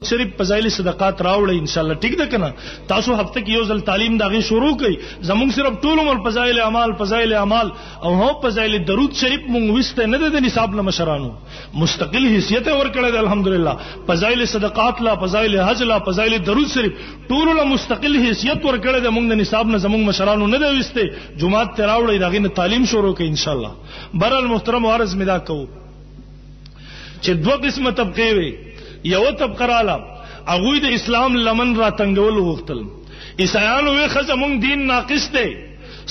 شریف فضایل صدقات راوړی ان شاء الله ټیک ده کنه تاسو هفته کې یو ځل تعلیم داغه شروع کړئ زموږ صرف ټول عمر فضایل اعمال او هو فضایل درود شریف مونږ وسته نه د نصاب نه مشرانو مستقل حیثیت ورکړی ده الحمدلله فضایل صدقات لا فضایل حج لا فضایل درود شریف ټول له مستقل حیثیت ورکړی ده مونږ د نصاب نه زموږ مشرانو نه دی وسته جمعات ته راوړی داغه نه تعلیم شروع کړئ ان شاء الله برال محترم عرض مدا کو چې دوه قسمه طبقه وي یو طبقه رااله هغه د اسلام لمن را تنگول وختل عیسایانو وی خزه مونږ دین ناقص دی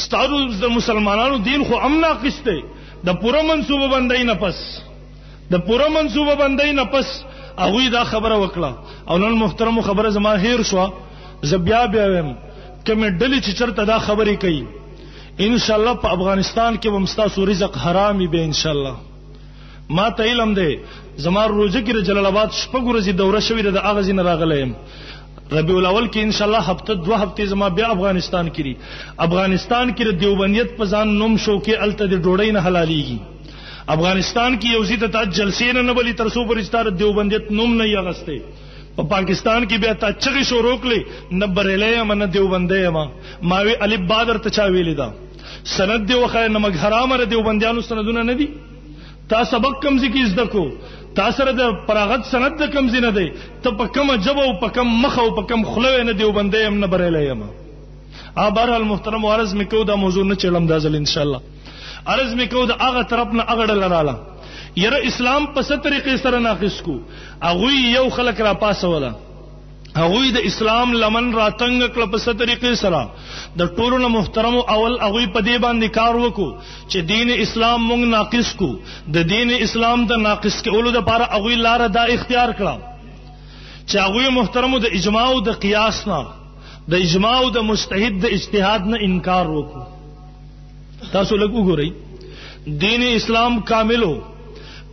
ستاسو د مسلمانانو دین خو هم ناقص دی د پوره منسوبه بندای نه پس هغه دا خبره وکړه او نن محترم خبره زما هیر شو زبیا ویم کمه ډلې چې چرته دا خبرې کوي ان شاء الله په افغانستان کې ومستا رزق حرامي به ان شاء الله ما ته علم دی زما روزه کې جلال آباد شپږ ورځې دوره شوې ده هغه ځین راغلم ربیع الاول کې ان شاء الله هفته 2 هفته زما بیا افغانستان کې دیوبندیت په ځان نوم شو کې الته د ډوډۍ نه حلاليږي افغانستان کې یو زیات ته جلسې نه بلی ترسو پر استار دیوبندیت نوم نه یغسته په پاکستان کې بیا تا چغې شو روکلې نه برېلې من دیوبندې ما وی الف بادر ته چا ویل دا سند دی وخه نه مګ حرام ر دیوبندیانو سندونه نه دي تا سبق کم ذکی زده کو تا سره د پراغت سند د کم زینه دی ته په کوم جبه او په کوم مخ او په کوم خلوه نه دیوبندې هم نه برېلې ما بهرحال محترم عرض میکو دا موضوع نه چلم دازل ان شاء الله عرض میکو دا هغه طرف نه هغه ډلاله یره اسلام په ست طریقې سره ناقص کو هغه یو خلک را پاسوله هغه د اسلام لمن راتنګ کړ په ست طریقې سره د ټولو محترم اول هغه په دې باندې کار وکړو چې دین اسلام مونږ ناقص کو د دین اسلام د ناقص کولو لپاره هغه لار دا اختیار کړه چې هغه محترم د اجماع او د قیاس نه د اجماع او د مجتهد د اجتهاد نه انکار وکړو تاسو لږ وګورئ دین اسلام کاملو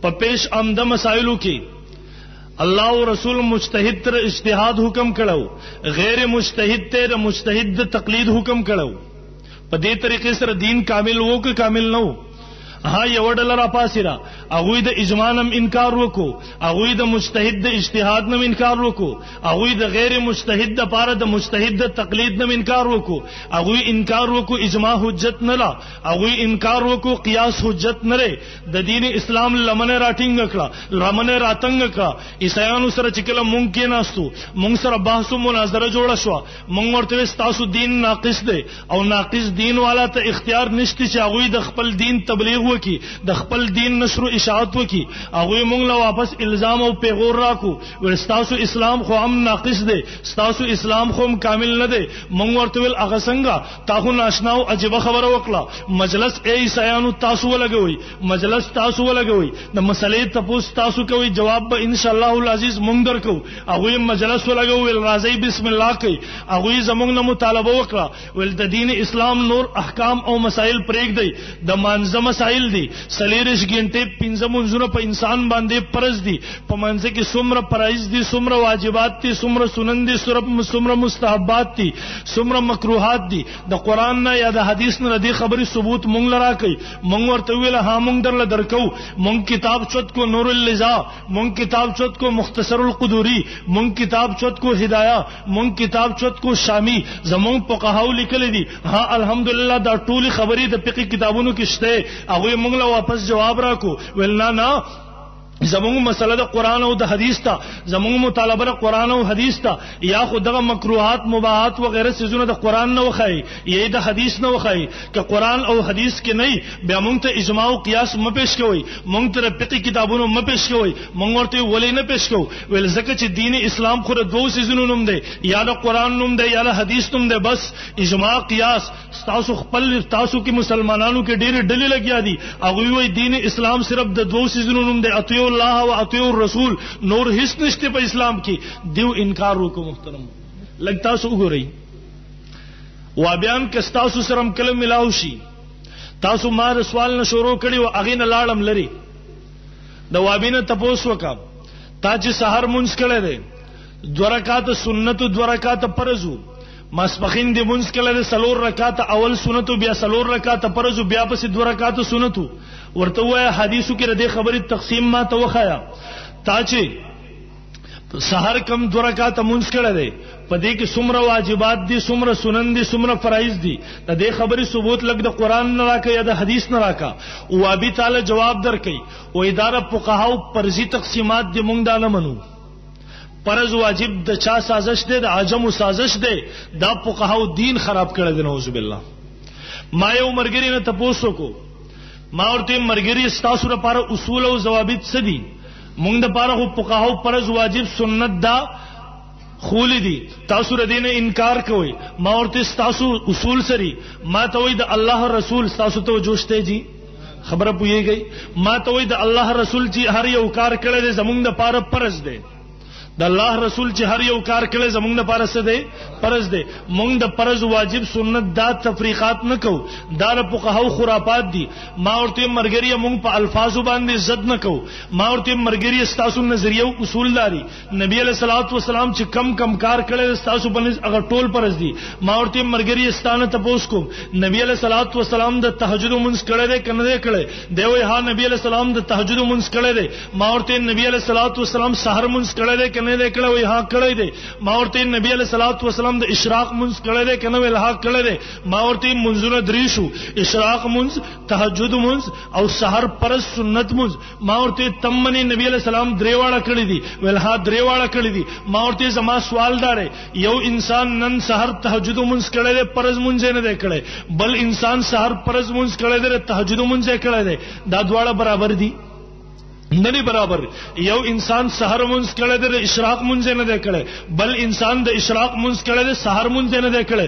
په پیش آمده مسائلو کې اللہ و رسول مجتہد تر اجتہاد حکم کڑو غیر مجتہد تر مجتہد تقلید حکم کڑو په دې طریقې سره دین کامل وو که کامل نو ها یو ډلر اپاسیرا هغه د اجماع انکار وکړو هغه د مجتهد د اجتهاد نم انکار وکړو هغه د غیر مجتهد د پاره د مجتهد د تقلید نم انکار وکړو هغه انکار وکړو اجماع حجت نه لا هغه انکار وکړو قیاس حجت نه لري د دین اسلام لمنه راټینګ کړه لمنه راتنګ کړه عیسایانو سره چې کله ممکن ناستو مونږ سره بحث او مناظره جوړه شو مونږ ورته تاسو دین ناقص دی او ناقص دین والا ته اختیار نشته چې هغه د خپل دین تبلیغ کی د خپل دین نشر او اشاعت وکي هغه مونږ له واپس الزام او پیغور راکو ورستاسو اسلام خو هم ناقص دی ستاسو اسلام خو هم کامل نه دی مونږ ورته ول هغه څنګه تاسو ناشنا او عجيبه خبره وکړه مجلس عیسایانو تاسو ولګوي مجلس تاسو ولګوي د مسلې تاسو تاسو کوي جواب به ان شاء الله العزيز مونږ درکو هغه مجلس ولګوي راځي بسم الله کوي هغه زمونږ نه مطالبه وکړه ول د دین اسلام نور احکام او مسائل پرېګ دی د مانزه مسائل دی سلیرش گھنٹے پنځه منځونه په انسان باندې فرض دي په منځ کې څومره فرایض دي څومره واجبات دي څومره سنن دي څومره مستحبات دي څومره مکروهات دي د قران نه یا د حدیث نه د خبري ثبوت مونږ لرا کوي مونږ ورته ویل ها مونږ درل درکو مونږ کتاب چوت کو نور اللذا مونږ کتاب چوت کو مختصر القدوری مونږ کتاب چوت کو ہدایہ مونږ کتاب چوت کو شامی زمونږ فقهاو لیکل دي ها الحمدلله دا ټول خبري د فقہ کتابونو کې شته هغه مونږ له واپس جواب راکو ولنا نه زمونږ مسله د قران او د حدیث ته زمونږ مطالبه د قران او حدیث ته یا خدغه مکروهات مباحات و غیره سيزونه د قران نه وخی یا د حدیث نه وخی که قران او حدیث کې نه بیا مونږ ته اجماع او قیاس م پیش کوي مونږ ته فقہی کتابونو م پیش کوي مونږ ورته ولې نه پیش کوو ول زکه چې دین اسلام خو د دوه سيزونو نوم دی یا د قران نوم دی یا د حدیث نوم دی بس اجماع قیاس تاسو خپل تاسو کې مسلمانانو کې ډېر ډلې لګیا دي هغه وی دین اسلام صرف د دوه سيزونو نوم دی اطیع الله و اطیع الرسول نور هیڅ نشته په اسلام کې دیو انکار وکړو محترم لګ تاسو وګورئ و بیان کې تاسو سره کلم ملاو شي تاسو ما سوال نه شروع کړي او اغه نه لاړم لري د وابینه تپوس وکم تا چې سحر منځ کړه دې 2 رکعات سنت 2 رکعات فرض ماسپخین دی منځ کله د 3 رکعات اول سنت بیا 3 رکعات فرض بیا پس 2 رکعات سنت ورته وای حدیثو کې د خبرې تقسیم ما ته وخایا تا چې سحر کم 2 رکعات مونږ کړه دے پدې کې څومره واجبات دي څومره سنن دي څومره فرایض دي د دې خبرې ثبوت لګ د قران نه راکې یا د حدیث نه راکا او ابي تعالی جواب درکې او اداره فقهاو پرزي تقسیمات دي مونږ دا نه منو فرض واجب د چا سازش ده د عجم سازش ده دا فقهاو دین خراب کړی دی نعوذ بالله ما یو مرګری نه تاسو کو ما ورته مرګری تاسو لپاره اصول او ضوابط څه دي مونږ د پاره خو فقهاو فرض واجب سنت دا خول دي تاسو ردینه انکار کوي ما ورته تاسو اصول سری ما ته وای د الله رسول تاسو ته جوشته جی خبره پويږي ما ته وای د الله رسول چې هر یو کار کړی دی زمونږ د پاره فرض دی د الله رسول چې هر یو کار کړي زمونږ لپاره څه دی فرض دی مونږ د فرض واجب سنت دا تفریقات نه کو دا د فقهاو خرافات دي ما ورته مرګري مونږ په الفاظو باندې زد نه کو ما ورته مرګري تاسو نظریه او اصول لري نبی علیہ الصلوۃ والسلام چې کم کار کړي تاسو باندې هغه ټول فرض دي ما ورته مرګري ستانه تاسو کو نبی علیہ الصلوۃ والسلام د تهجد مونږ کړي دی کنه دی کړي دی وای ها نبی علیہ السلام د تهجد مونږ کړي دی ما ورته نبی علیہ الصلوۃ والسلام سحر مونږ کړي دی نه دې کړه وای ها کړی دی ما ورته نبی علیہ الصلوۃ والسلام د اشراق منځ کړی دی کنه ویل ها کړی دی ما ورته منځونه درې شو اشراق منځ تهجد منځ او سحر فرض سنت منځ ما ورته تمنی نبی علیہ السلام درې واړه کړی دی ویل ها درې واړه کړی دی ما ورته زما سوال دار یو انسان نن سحر تهجد منځ کړی دی فرض منځ نه دی کړی بل انسان سحر فرض منځ کړی دی تهجد منځ کړی دی دا دواړه برابر دي نه برابر یو انسان سحر منځ کړي د اشراق منځ نه دی کړي بل انسان د اشراق منځ کړي د سحر منځ نه دی کړي